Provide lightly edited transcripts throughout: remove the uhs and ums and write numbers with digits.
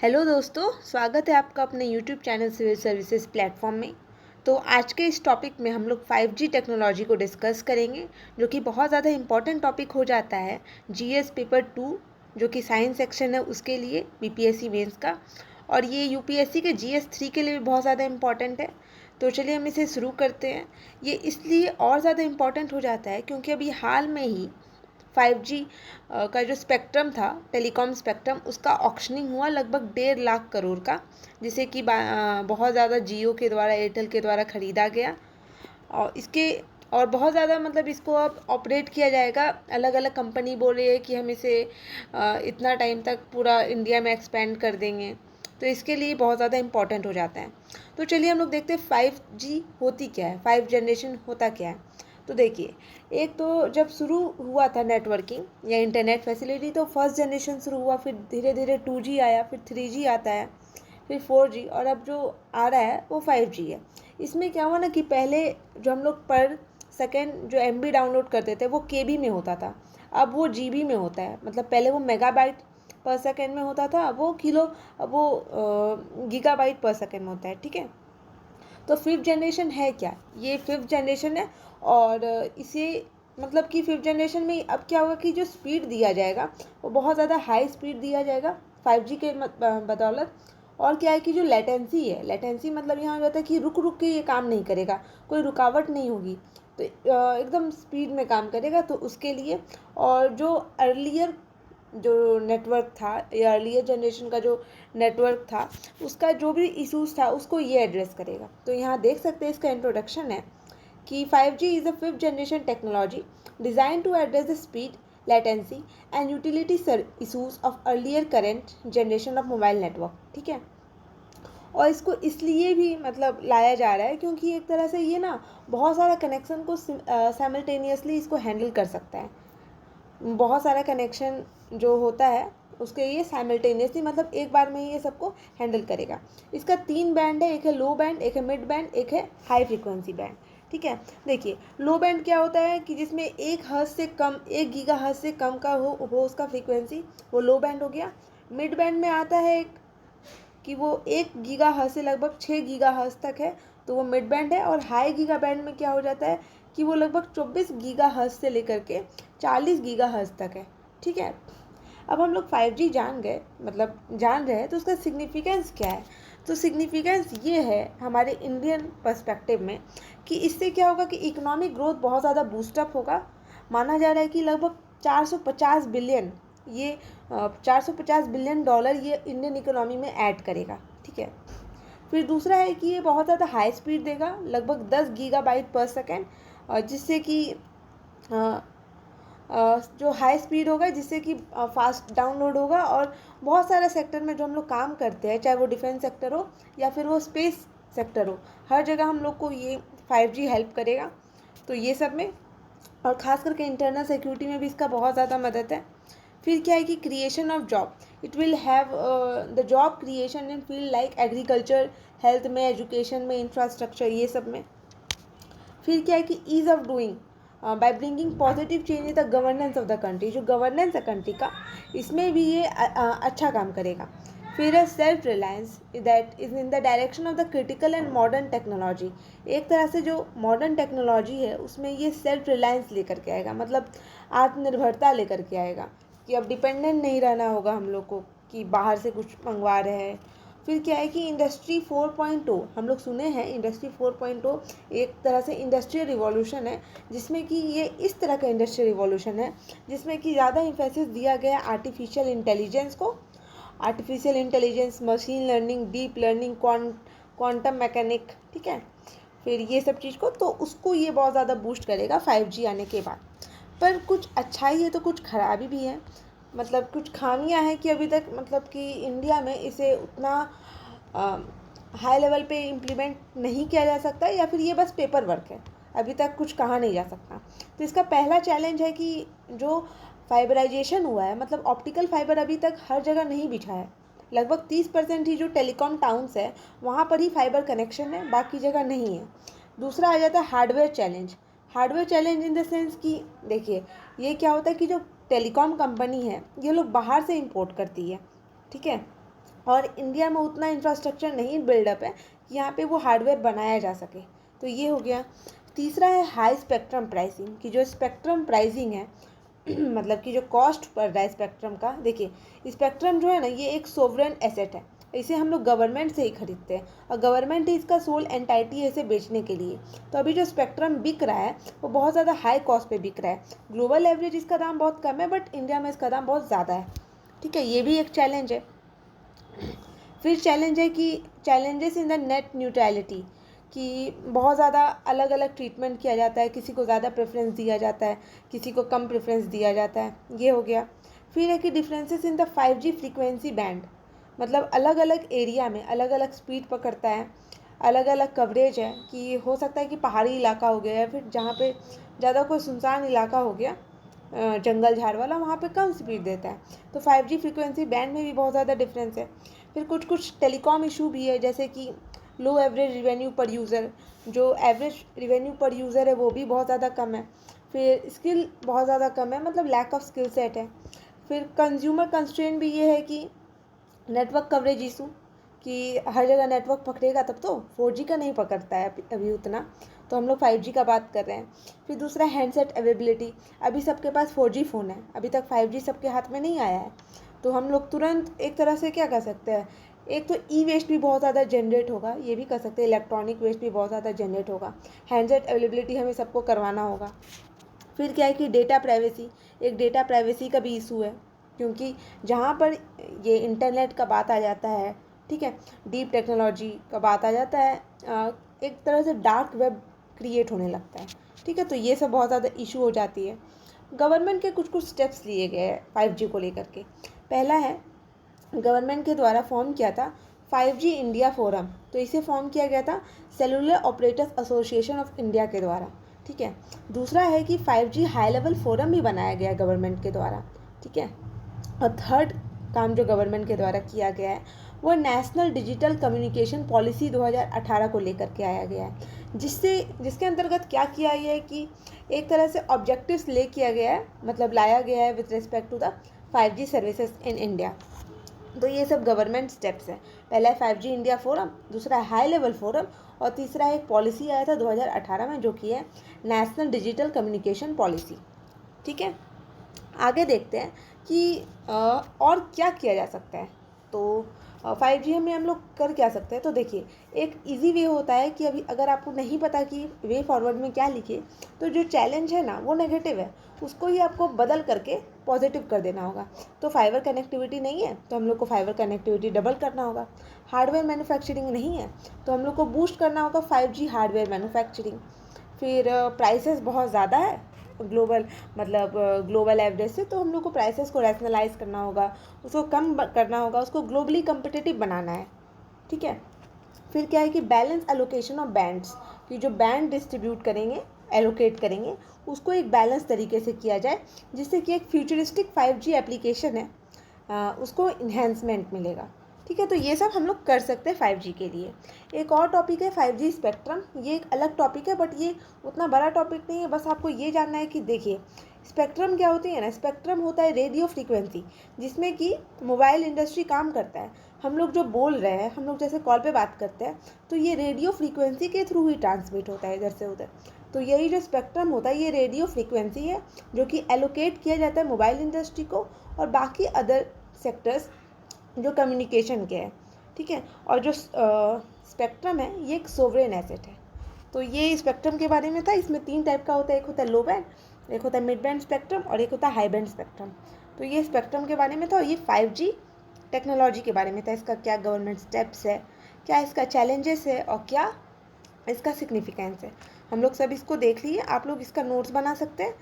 Hello दोस्तों, स्वागत है आपका अपने YouTube channel civil services platform में। तो आज के इस टॉपिक में हम लोग 5G टेक्नोलॉजी को डिस्कस करेंगे, जो कि बहुत ज़्यादा इम्पॉर्टेंट टॉपिक हो जाता है जीएस पेपर 2, जो कि साइंस सेक्शन है उसके लिए बीपीएससी मेंस का, और ये यूपीएससी के जीएस 3 के लिए भी बहुत ज़्यादा इम्पॉर्टेंट है। तो चलिए हम इसे शुरू करते हैं। ये इसलिए और ज़्यादा इम्पॉर्टेंट हो जाता है क्योंकि अभी हाल में ही 5G का जो स्पेक्ट्रम था, टेलीकॉम स्पेक्ट्रम, उसका ऑक्शनिंग हुआ लगभग 1.5 लाख करोड़ का, जिसे कि बहुत ज़्यादा जियो के द्वारा, एयरटेल के द्वारा ख़रीदा गया। और बहुत ज़्यादा मतलब इसको अब ऑपरेट किया जाएगा। अलग अलग कंपनी बोल रही है कि हम इसे इतना टाइम तक पूरा इंडिया में एक्सपेंड कर देंगे, तो इसके लिए बहुत ज़्यादा इम्पॉर्टेंट हो जाता है। तो चलिए हम लोग देखते हैं 5G होती क्या है, 5 जनरेशन होता क्या है। तो देखिए, एक तो जब शुरू हुआ था नेटवर्किंग या इंटरनेट फैसिलिटी, तो फर्स्ट जनरेशन शुरू हुआ, फिर धीरे धीरे 2G आया, फिर 3G आता है, फिर 4G, और अब जो आ रहा है वो 5G है। इसमें क्या हुआ ना कि पहले जो हम लोग पर सेकेंड जो MB डाउनलोड करते थे वो KB में होता था, अब वो GB में होता है। मतलब पहले वो मेगाबाइट पर सेकेंड में होता था, अब वो गीगाबाइट पर सेकेंड में होता है। ठीक है, तो फिफ्थ जनरेशन है क्या, ये फिफ्थ जनरेशन है। और इसे मतलब कि फिफ्थ जनरेशन में अब क्या होगा कि जो स्पीड दिया जाएगा वो बहुत ज़्यादा हाई स्पीड दिया जाएगा 5G के बदौलत। और क्या है कि जो लेटेंसी है, लेटेंसी मतलब यहाँ हो जाता है कि रुक रुक के ये काम नहीं करेगा, कोई रुकावट नहीं होगी, तो एकदम स्पीड में काम करेगा, तो उसके लिए। और जो अर्लियर जो नेटवर्क था या अर्लियर जनरेशन का जो नेटवर्क था, उसका जो भी इशूज़ था उसको ये एड्रेस करेगा। तो यहाँ देख सकते हैं, इसका इंट्रोडक्शन है कि 5G is a fifth generation technology design to address the speed, latency and utility issues of earlier current generation of mobile network. ठीक है, और इसको इसलिए भी मतलब लाया जा रहा है क्योंकि एक तरह से ये ना बहुत सारा कनेक्शन को साइमल्टेनियसली इसको हैंडल कर सकता है। बहुत सारा कनेक्शन जो होता है उसके ये साइमल्टेनियसली, मतलब एक बार में ही ये सबको हैंडल करेगा। इसका 3 बैंड है, एक है लो बैंड, एक है मिड बैंड, एक है हाई फ्रीक्वेंसी बैंड। ठीक है, देखिए लो बैंड क्या होता है कि जिसमें 1 हर्ट्ज से कम, 1 गीगाहर्ट्ज से कम का हो उसका फ्रीक्वेंसी, वो लो बैंड हो गया। मिड बैंड में आता है एक कि वो 1 गीगाहर्ट्ज से लगभग 6 गीगाहर्ट्ज तक है, तो वो मिड बैंड है। और हाई गीगा बैंड में क्या हो जाता है कि वो लगभग 24 गीगाहर्ट्ज से लेकर के 40 गीगाहर्ट्ज तक है। ठीक है, अब हम लोग 5G जान गए, मतलब जान रहे हैं, तो उसका सिग्निफिकेंस क्या है। तो सिग्निफिकेंस ये है हमारे इंडियन पर्सपेक्टिव में कि इससे क्या होगा कि इकोनॉमिक ग्रोथ बहुत ज़्यादा बूस्टअप होगा। माना जा रहा है कि लगभग 450 बिलियन, ये $450 बिलियन ये इंडियन इकोनॉमी में ऐड करेगा। ठीक है, फिर दूसरा है कि ये बहुत ज़्यादा हाई स्पीड देगा, लगभग 10 गीगाबाइट पर सेकेंड, जिससे कि जो हाई स्पीड होगा, जिससे कि फास्ट डाउनलोड होगा। और बहुत सारे सेक्टर में जो हम लोग काम करते हैं, चाहे वो डिफेंस सेक्टर हो या फिर वो स्पेस सेक्टर हो, हर जगह हम लोग को ये 5G हेल्प करेगा। तो ये सब में, और ख़ास करके इंटरनल सिक्योरिटी में भी इसका बहुत ज़्यादा मदद है। फिर क्या है कि creation of job, it will have the job creation in field like agriculture, health में, एजुकेशन में, इंफ्रास्ट्रक्चर, ये सब में। फिर क्या है कि ease of doing by bringing positive change in the governance of the country, जो गवर्नेंस है कंट्री का, इसमें भी ये अच्छा काम करेगा। फिर है self reliance, that is in the direction of the critical and modern technology. एक तरह से जो मॉडर्न टेक्नोलॉजी है उसमें ये सेल्फ रिलायंस लेकर के आएगा, मतलब आत्मनिर्भरता लेकर के आएगा कि अब डिपेंडेंट नहीं रहना होगा हम लोग को कि बाहर से कुछ मंगवा रहे हैं। फिर क्या है कि इंडस्ट्री 4.0, हम लोग सुने हैं इंडस्ट्री 4.0 एक तरह से इंडस्ट्रियल रिवॉल्यूशन है, जिसमें कि ये इस तरह का इंडस्ट्रियल रिवॉल्यूशन है जिसमें कि ज़्यादा इम्फेसिस दिया गया आर्टिफिशियल इंटेलिजेंस को। Artificial intelligence, machine learning, deep learning, quantum mechanic. ठीक है, फिर ये सब चीज़ को, तो उसको ये बहुत ज़्यादा बूस्ट करेगा 5G आने के बाद। पर कुछ अच्छाई है तो कुछ खराबी भी है, मतलब कुछ खामियां हैं कि अभी तक मतलब कि इंडिया में इसे उतना हाई लेवल पे इम्प्लीमेंट नहीं किया जा सकता, या फिर ये बस पेपर वर्क है, अभी तक कुछ कहा नहीं जा सकता। तो इसका पहला चैलेंज है कि जो फाइबराइजेशन हुआ है, मतलब ऑप्टिकल फाइबर अभी तक हर जगह नहीं बिछा है। लगभग 30% ही जो टेलीकॉम टाउन्स है वहाँ पर ही फाइबर कनेक्शन है, बाकी जगह नहीं है। दूसरा आ जाता है hardware challenge. Hardware challenge in the sense कि देखिए, ये क्या होता है कि जो टेलीकॉम कंपनी है ये लोग बाहर से इंपोर्ट करती है। ठीक है, और इंडिया में उतना इंफ्रास्ट्रक्चर नहीं बिल्डअप है कि यहाँ पे वो हार्डवेयर बनाया जा सके। तो ये हो गया। तीसरा है हाई स्पेक्ट्रम प्राइसिंग, कि जो स्पेक्ट्रम प्राइसिंग है मतलब कि जो कॉस्ट पड़ रहा है स्पेक्ट्रम का। देखिए स्पेक्ट्रम जो है ना, ये एक सोवरेन एसेट है, इसे हम लोग गवर्नमेंट से ही खरीदते हैं और गवर्नमेंट ही इसका सोल एंटाइटी है इसे बेचने के लिए। तो अभी जो स्पेक्ट्रम बिक रहा है वो बहुत ज़्यादा हाई कॉस्ट पे बिक रहा है। ग्लोबल एवरेज इसका दाम बहुत कम है, बट इंडिया में इसका दाम बहुत ज़्यादा है। ठीक है, ये भी एक चैलेंज है। फिर चैलेंज है कि challenges in the net neutrality, कि बहुत ज़्यादा अलग अलग ट्रीटमेंट किया जाता है, किसी को ज़्यादा प्रेफरेंस दिया जाता है, किसी को कम प्रेफरेंस दिया जाता है, ये हो गया। फिर है कि differences in the 5G frequency band, मतलब अलग अलग एरिया में अलग अलग स्पीड पकड़ता है, अलग अलग कवरेज है, कि हो सकता है कि पहाड़ी इलाका हो गया या फिर जहाँ पे ज़्यादा कोई सुनसान इलाका हो गया जंगल झाड़ वाला, वहाँ पे कम स्पीड देता है। तो 5G फ्रीक्वेंसी बैंड में भी बहुत ज़्यादा डिफरेंस है। फिर कुछ कुछ टेलीकॉम इशू भी है, जैसे कि लो एवरेज रिवेन्यू पर यूज़र, जो एवरेज रिवेन्यू पर यूज़र है वो भी बहुत ज़्यादा कम है। फिर स्किल बहुत ज़्यादा कम है, मतलब लैक ऑफ स्किल सेट है। फिर कंज्यूमर कंस्ट्रेंट भी ये है कि नेटवर्क कवरेज इशू, कि हर जगह नेटवर्क पकड़ेगा तब तो 4G का नहीं पकड़ता है अभी उतना, तो हम लोग 5G का बात कर रहे हैं। फिर दूसरा हैंडसेट अवेलेबिलिटी, अभी सबके पास 4G फ़ोन है, अभी तक 5G सबके हाथ में नहीं आया है। तो हम लोग तुरंत एक तरह से क्या कर सकते हैं, एक तो ई वेस्ट भी बहुत ज़्यादा जनरेट होगा, ये भी कर सकते हैं, इलेक्ट्रॉनिक वेस्ट भी बहुत ज़्यादा जनरेट होगा। हैंडसेट अवेलेबिलिटी हमें सबको करवाना होगा। फिर क्या है कि डेटा प्राइवेसी, एक डेटा प्राइवेसी का भी इशू है, क्योंकि जहाँ पर ये इंटरनेट का बात आ जाता है, ठीक है, डीप टेक्नोलॉजी का बात आ जाता है, एक तरह से डार्क वेब क्रिएट होने लगता है। ठीक है, तो ये सब बहुत ज़्यादा इशू हो जाती है। गवर्नमेंट के कुछ कुछ स्टेप्स लिए गए हैं 5G को लेकर के। पहला है, गवर्नमेंट के द्वारा फॉर्म किया था 5G इंडिया फोरम, तो इसे फॉर्म किया गया था cellular operators association of India के द्वारा। ठीक है, दूसरा है कि 5G हाई लेवल फोरम भी बनाया गया है गवर्नमेंट के द्वारा। ठीक है, और थर्ड काम जो गवर्नमेंट के द्वारा किया गया है वो नेशनल डिजिटल कम्युनिकेशन पॉलिसी 2018 को लेकर के आया गया है, जिसके अंतर्गत क्या किया गया है कि एक तरह से ऑब्जेक्टिव्स ले किया गया है, मतलब लाया गया है with respect to the 5G services in India. तो ये सब गवर्नमेंट स्टेप्स हैं। पहला है 5G इंडिया फोरम, दूसरा है हाई लेवल फोरम, और तीसरा एक पॉलिसी आया था 2018 में जो कि है नेशनल डिजिटल कम्युनिकेशन पॉलिसी। ठीक है, आगे देखते हैं कि और क्या किया जा सकता है। तो 5G में हम लोग कर क्या सकते हैं। तो देखिए, एक इजी वे होता है कि अभी अगर आपको नहीं पता कि वे फॉरवर्ड में क्या लिखे, तो जो चैलेंज है ना वो नेगेटिव है, उसको ही आपको बदल करके पॉजिटिव कर देना होगा। तो फाइबर कनेक्टिविटी नहीं है तो हम लोग को फाइबर कनेक्टिविटी डबल करना होगा। हार्डवेयर मैन्युफैक्चरिंग नहीं है तो हम लोग को बूस्ट करना होगा 5G हार्डवेयर मैन्युफैक्चरिंग। फिर प्राइसेस बहुत ज़्यादा है ग्लोबल एवरेज से, तो हम लोग को प्राइसेस को रैशनलाइज करना होगा, उसको कम करना होगा, उसको ग्लोबली कम्पिटिटिव बनाना है। ठीक है, फिर क्या है कि बैलेंस एलोकेशन ऑफ बैंड्स, कि जो बैंड डिस्ट्रीब्यूट करेंगे, एलोकेट करेंगे, उसको एक बैलेंस तरीके से किया जाए, जिससे कि एक फ्यूचरिस्टिक 5G एप्लीकेशन है उसको इन्हेंसमेंट मिलेगा। ठीक है, तो ये सब हम लोग कर सकते हैं 5G के लिए। एक और टॉपिक है 5G स्पेक्ट्रम, ये एक अलग टॉपिक है बट ये उतना बड़ा टॉपिक नहीं है। बस आपको ये जानना है कि देखिए स्पेक्ट्रम क्या होती है ना, स्पेक्ट्रम होता है रेडियो फ्रीक्वेंसी, जिसमें कि मोबाइल इंडस्ट्री काम करता है। हम लोग जो बोल रहे हैं, हम लोग जैसे कॉल पे बात करते हैं, तो ये रेडियो फ्रीक्वेंसी के थ्रू ही ट्रांसमिट होता है इधर से उधर। तो यही जो स्पेक्ट्रम होता है ये रेडियो फ्रीक्वेंसी है जो कि एलोकेट किया जाता है मोबाइल इंडस्ट्री को और बाकी अदर सेक्टर्स जो कम्युनिकेशन के हैं। ठीक है, और जो स्पेक्ट्रम है ये एक सोवरेन एसेट है। तो ये स्पेक्ट्रम के बारे में था। इसमें 3 टाइप का होता है, एक होता है लो बैंड, एक होता है मिड बैंड स्पेक्ट्रम और एक होता है हाई बैंड स्पेक्ट्रम। तो ये स्पेक्ट्रम के बारे में था और ये 5G टेक्नोलॉजी के बारे में था। इसका क्या गवर्नमेंट स्टेप्स है, क्या इसका चैलेंजेस है और क्या इसका सिग्निफिकेंस है, हम लोग सब इसको देख लिए। आप लोग इसका नोट्स बना सकते हैं,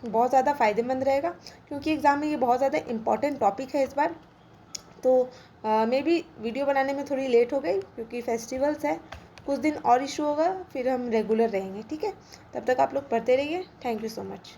बहुत ज़्यादा फ़ायदेमंद रहेगा क्योंकि एग्ज़ाम में ये बहुत ज़्यादा इंपॉर्टेंट टॉपिक है इस बार। तो मे बी वीडियो बनाने में थोड़ी लेट हो गई क्योंकि फेस्टिवल्स है, कुछ दिन और इशू होगा, फिर हम रेगुलर रहेंगे। ठीक है, तब तक आप लोग पढ़ते रहिए। Thank you so much.